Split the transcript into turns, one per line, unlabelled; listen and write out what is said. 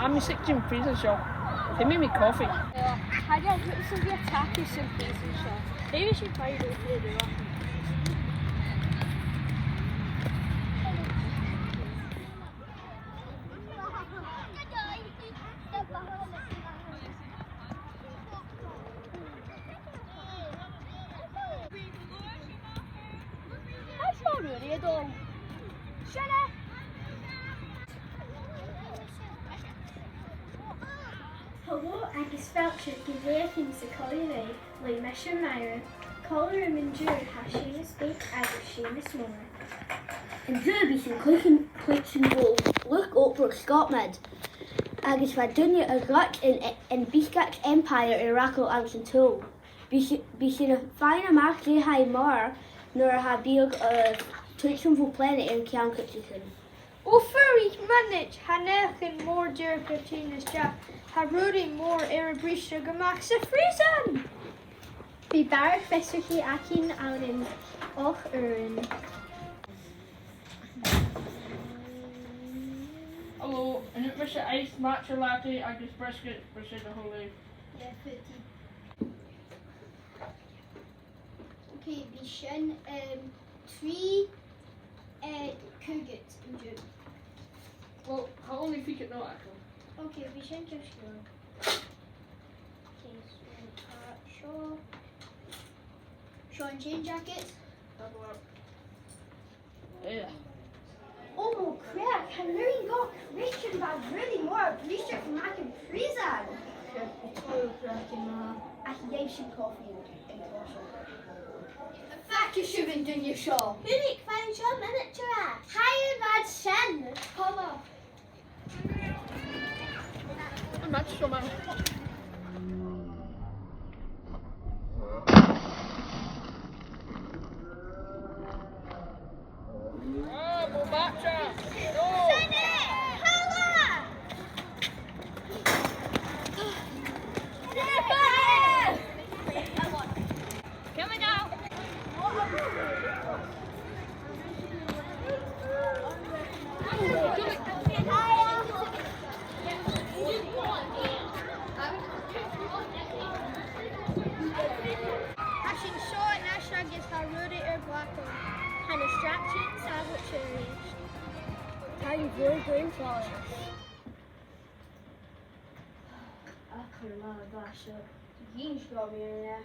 I'm sitting freezer shop. They made me coffee.
Had you put some of your tacos in freezer shop? Maybe we should try to go through the rock. That's not really a dog. Shut up!
Hello, agus feltse go bhléaching sa Coille le mission Myra. Coille and Jure has Seamus Bake agus Seamus Moore.
And Derby sin cluichen bhil look opera Scotland. Agus bheit dunne a ghut in Biscach Empire i Raco an sin tú. Bhí sin a fáin amach le haid mar nuair a ha bíag a tuichen bhil planet ar ceann cuitin.
O furry manage hanechin more dear Katrina's jack. Ha rooting more air brisha gamak sa freezan.
Bhí barach feisirtí acin ann och urin.
Hello, and it was an iced matcha latte agus brisket for the whole day.
Yeah, 50. Okay, bhí sin 3 cougars in June.
Well, how only think it now actually?
Okay, bhí sin just go. Okay, so Sean jean jacket.
Double up. Yeah.
Oh crap, I really got Christian but really more Christian from Mac and Freezan. Oh cracking I gave some coffee in Tosha. The fact you shouldn't do your show. Munich found your miniature. Hi, bad Shen. Come on.
I'm not sure, man.
And a strap sheet sandwich cherries.
Tiny blue green flowers.
I couldn't have that shit. You got me in there.